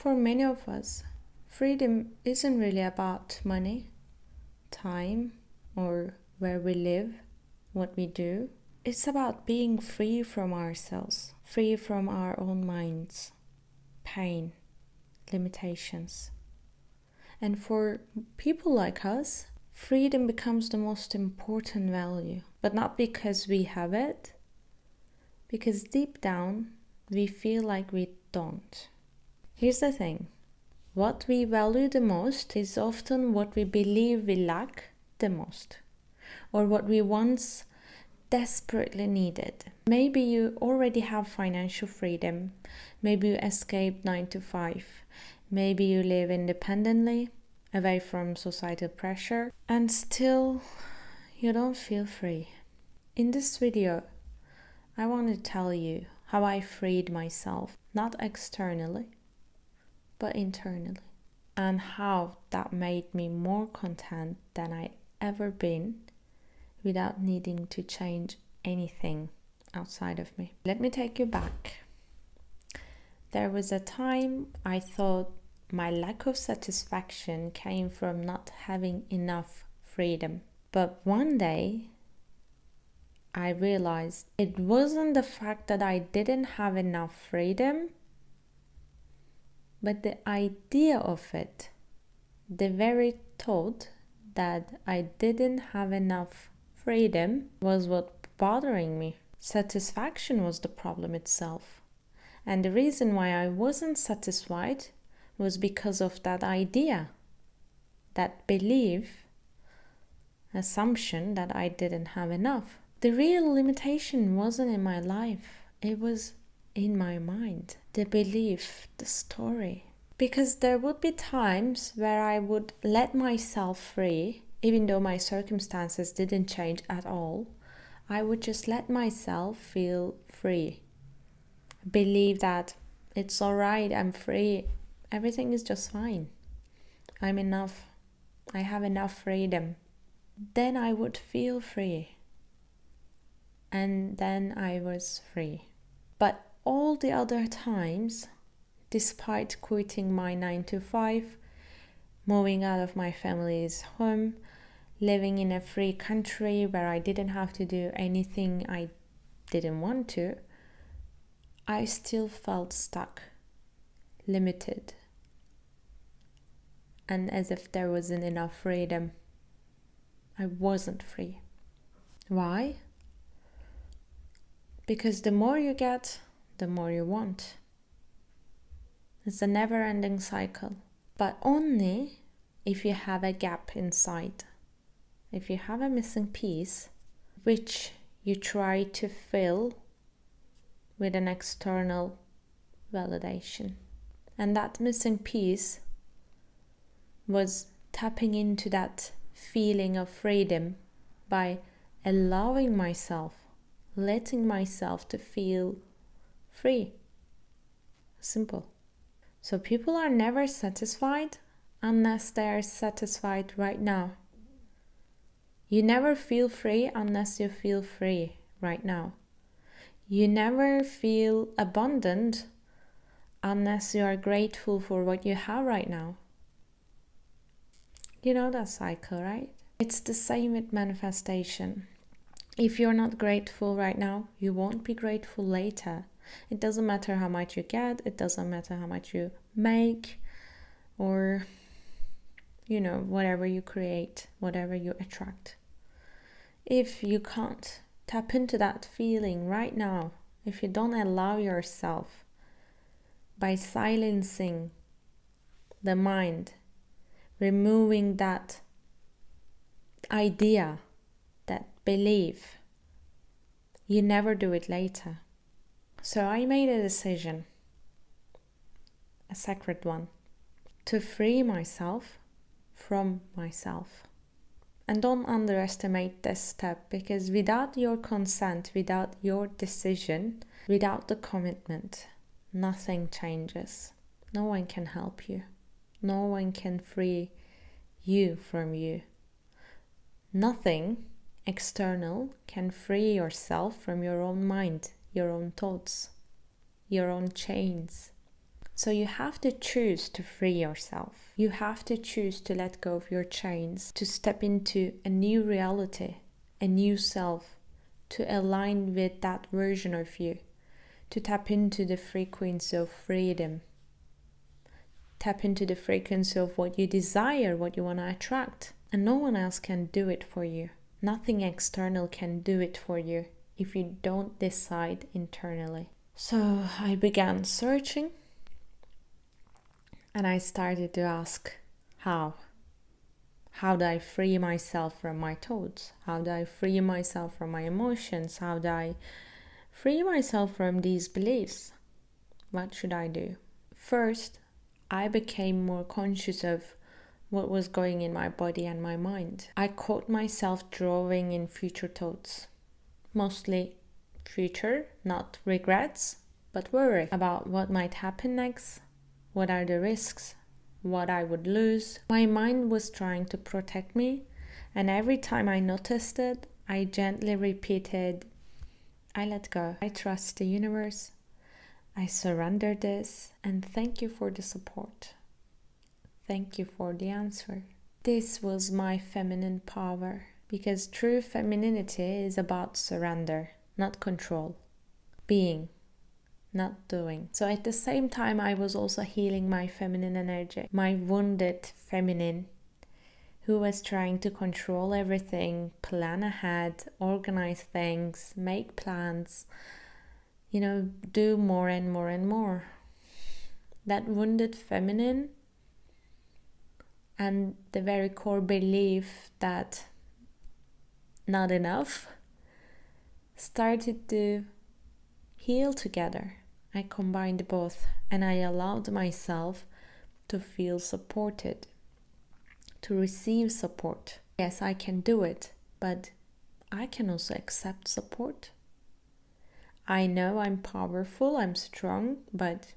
For many of us, freedom isn't really about money, time, or where we live, what we do. It's about being free from ourselves, free from our own minds, pain, limitations. And for people like us, freedom becomes the most important value, but not because we have it, because deep down we feel like we don't. Here's the thing. What we value the most is often what we believe we lack the most, or what we once desperately needed. Maybe you already have financial freedom, maybe you escaped 9 to 5, maybe you live independently, away from societal pressure, and still you don't feel free. In this video, I want to tell you how I freed myself, not externally, but internally, and how that made me more content than I ever been without needing to change anything outside of me. Let me take you back. There was a time I thought my lack of satisfaction came from not having enough freedom. But one day, I realized it wasn't the fact that I didn't have enough freedom, but the idea of it, the very thought that I didn't have enough freedom was what bothering me. Satisfaction was the problem itself. And the reason why I wasn't satisfied was because of that idea, that belief, assumption that I didn't have enough. The real limitation wasn't in my life, it was in my mind, the belief, the story. Because there would be times where I would let myself free, even though my circumstances didn't change at all. I would just let myself feel free. Believe that it's alright, I'm free, everything is just fine. I'm enough, I have enough freedom. Then I would feel free. And then I was free. But all the other times, despite quitting my 9 to 5, moving out of my family's home, living in a free country where I didn't have to do anything I didn't want to, I still felt stuck, limited, and as if there wasn't enough freedom. I wasn't free. Why? Because the more you get, the more you want. It's a never-ending cycle, but only if you have a gap inside. If you have a missing piece, which you try to fill with an external validation. And that missing piece was tapping into that feeling of freedom by allowing myself, letting myself to feel free. Simple. So people are never satisfied unless they are satisfied right now. You never feel free unless you feel free right now. You never feel abundant unless you are grateful for what you have right now. You know that cycle, right? It's the same with manifestation. If you're not grateful right now, you won't be grateful later. It doesn't matter how much you get, it doesn't matter how much you make, or, whatever you create, whatever you attract. If you can't tap into that feeling right now, if you don't allow yourself, by silencing the mind, removing that idea, that belief, you never do it later. So I made a decision, a sacred one, to free myself from myself. And don't underestimate this step, because without your consent, without your decision, without the commitment, nothing changes. No one can help you. No one can free you from you. Nothing external can free yourself from your own mind, your own thoughts, your own chains. So you have to choose to free yourself. You have to choose to let go of your chains, to step into a new reality, a new self, to align with that version of you, to tap into the frequency of freedom. Tap into the frequency of what you desire, what you want to attract. And no one else can do it for you. Nothing external can do it for you if you don't decide internally. So I began searching and I started to ask, how? How do I free myself from my thoughts? How do I free myself from my emotions? How do I free myself from these beliefs? What should I do? First, I became more conscious of what was going in my body and my mind. I caught myself drawing in future thoughts, mostly future, not regrets, but worry about what might happen next, what are the risks, what I would lose. My mind was trying to protect me, and every time I noticed it, I gently repeated, I let go. I trust the universe. I surrender this, and thank you for the support. Thank you for the answer. This was my feminine power, because true femininity is about surrender, not control. Being, not doing. So at the same time, I was also healing my feminine energy, my wounded feminine, who was trying to control everything, plan ahead, organize things, make plans, do more and more and more. That wounded feminine and the very core belief that not enough started to heal together. I combined both and I allowed myself to feel supported, to receive support. Yes, I can do it, but I can also accept support. I know I'm powerful, I'm strong, but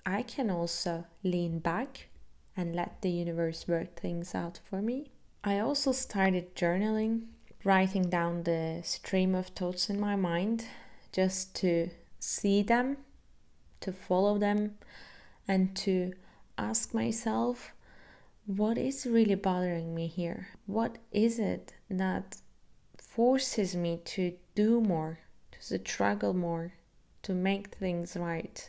I can also lean back and let the universe work things out for me. I also started journaling, writing down the stream of thoughts in my mind, just to see them, to follow them, and to ask myself, what is really bothering me here? What is it that forces me to do more, to struggle more, to make things right?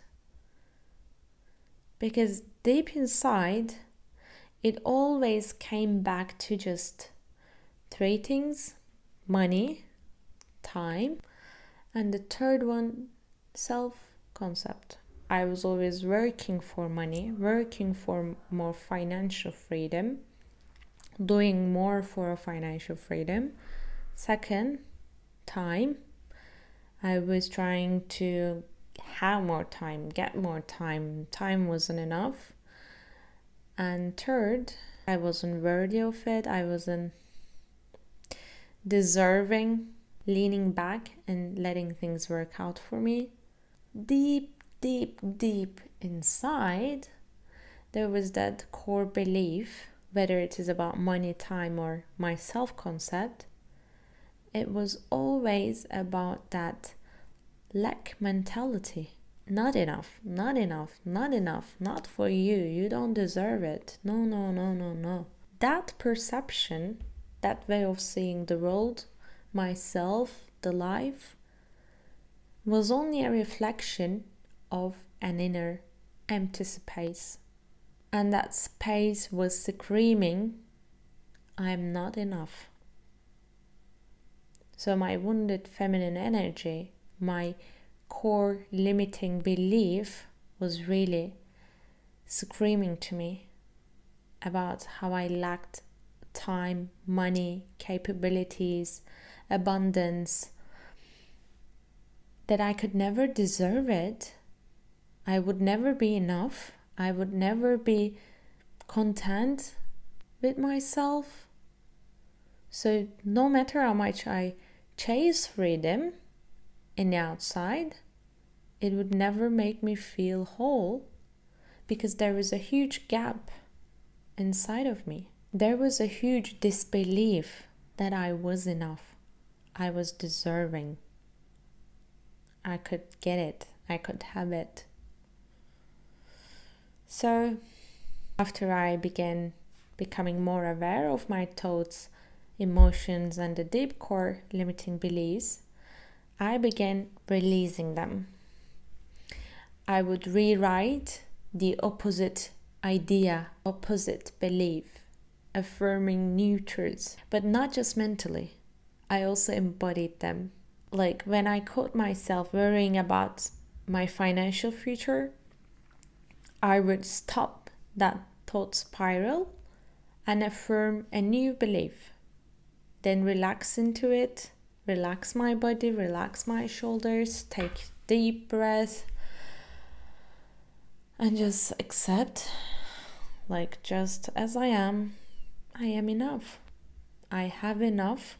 Because deep inside, it always came back to just three things: money, time, and the third one, self-concept. I was always working for money, working for more financial freedom, doing more for financial freedom. Second, time. I was trying to have more time, get more time. Time wasn't enough. And third, I wasn't worthy of it. I wasn't deserving, leaning back and letting things work out for me. Deep, deep, deep inside, there was that core belief, whether it is about money, time, or my self-concept, it was always about that lack mentality. Not enough, not enough, not enough, not for you, you don't deserve it. No, no, no, no, no. That perception, that way of seeing the world, myself, the life, was only a reflection of an inner empty space. And that space was screaming, I am not enough. So my wounded feminine energy, my core limiting belief, was really screaming to me about how I lacked time, money, capabilities, abundance, that I could never deserve it. I would never be enough. I would never be content with myself. So no matter how much I chase freedom in the outside, it would never make me feel whole, because there was a huge gap inside of me. There was a huge disbelief that I was enough. I was deserving. I could get it. I could have it. So after I began becoming more aware of my thoughts, emotions, and the deep core limiting beliefs, I began releasing them. I would rewrite the opposite idea, opposite belief, affirming new truths, but not just mentally. I also embodied them. Like when I caught myself worrying about my financial future, I would stop that thought spiral and affirm a new belief. Then relax into it, relax my body, relax my shoulders, take deep breath, and just accept, like just as I am enough. I have enough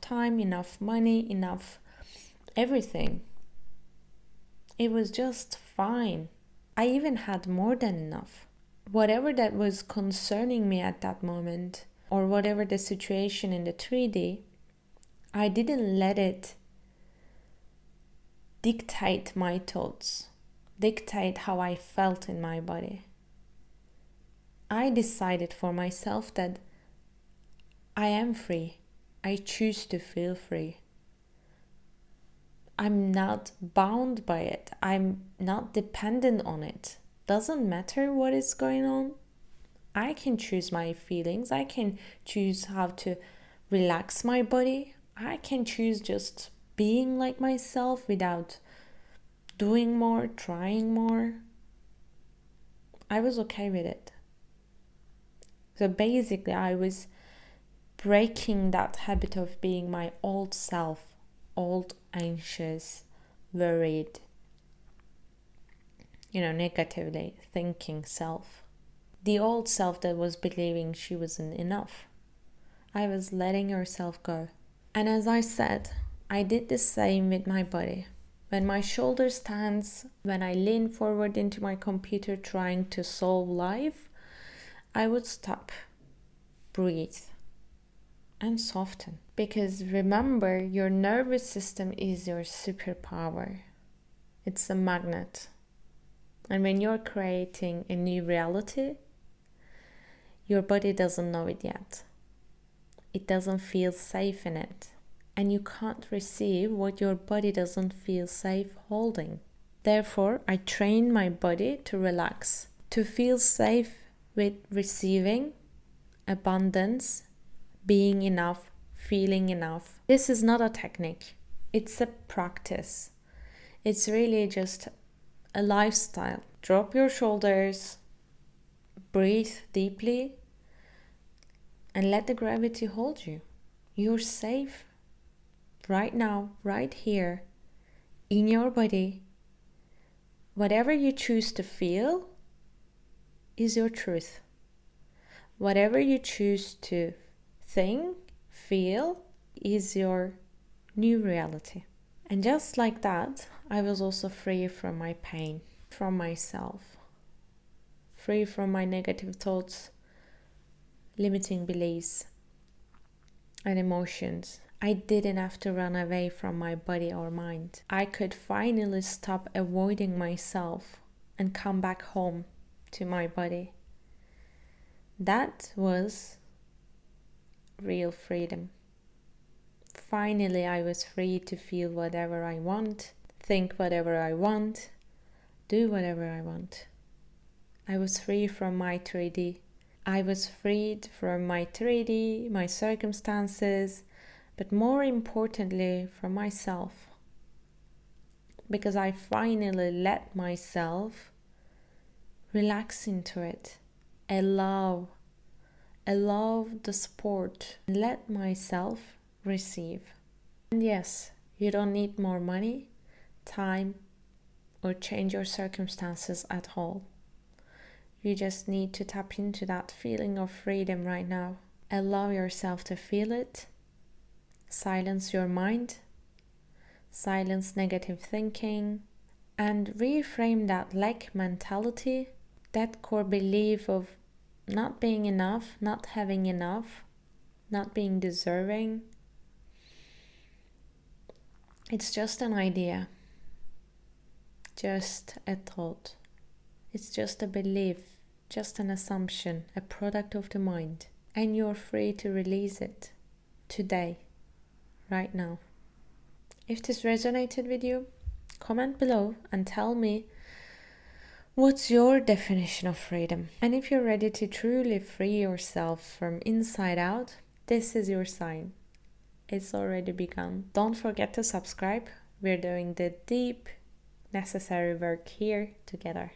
time, enough money, enough everything. It was just fine. I even had more than enough. Whatever that was concerning me at that moment, or whatever the situation in the 3D, I didn't let it dictate my thoughts, dictate how I felt in my body. I decided for myself that I am free. I choose to feel free. I'm not bound by it. I'm not dependent on it. Doesn't matter what is going on. I can choose my feelings. I can choose how to relax my body. I can choose just being like myself without doing more, trying more. I was okay with it. So basically, I was breaking that habit of being my old self, old, anxious, worried, negatively thinking self. The old self that was believing she wasn't enough. I was letting herself go. And as I said, I did the same with my body. When my shoulder stands, when I lean forward into my computer trying to solve life, I would stop, breathe, and soften. Because remember, your nervous system is your superpower. It's a magnet. And when you're creating a new reality, your body doesn't know it yet. It doesn't feel safe in it. And you can't receive what your body doesn't feel safe holding. Therefore, I train my body to relax, to feel safe with receiving abundance, being enough, feeling enough. This is not a technique. It's a practice. It's really just a lifestyle. Drop your shoulders, breathe deeply, and let the gravity hold you. You're safe right now, right here, in your body. Whatever you choose to feel is your truth. Whatever you choose to think, feel, is your new reality. And just like that, I was also free from my pain, from myself, free from my negative thoughts, limiting beliefs, and emotions. I didn't have to run away from my body or mind. I could finally stop avoiding myself and come back home to my body. That was real freedom. Finally, I was free to feel whatever I want, think whatever I want, do whatever I want. I was free from my 3D. I was freed from my 3D, my circumstances, but more importantly, from myself. Because I finally let myself relax into it, allow the support, and let myself receive. And yes, you don't need more money, time, or change your circumstances at all. You just need to tap into that feeling of freedom right now. Allow yourself to feel it. Silence your mind. Silence negative thinking. And reframe that lack mentality, that core belief of not being enough, not having enough, not being deserving. It's just an idea, just a thought. It's just a belief, just an assumption, a product of the mind. And you're free to release it today, right now. If this resonated with you, comment below and tell me what's your definition of freedom. And if you're ready to truly free yourself from inside out, this is your sign. It's already begun. Don't forget to subscribe. We're doing the deep, necessary work here together.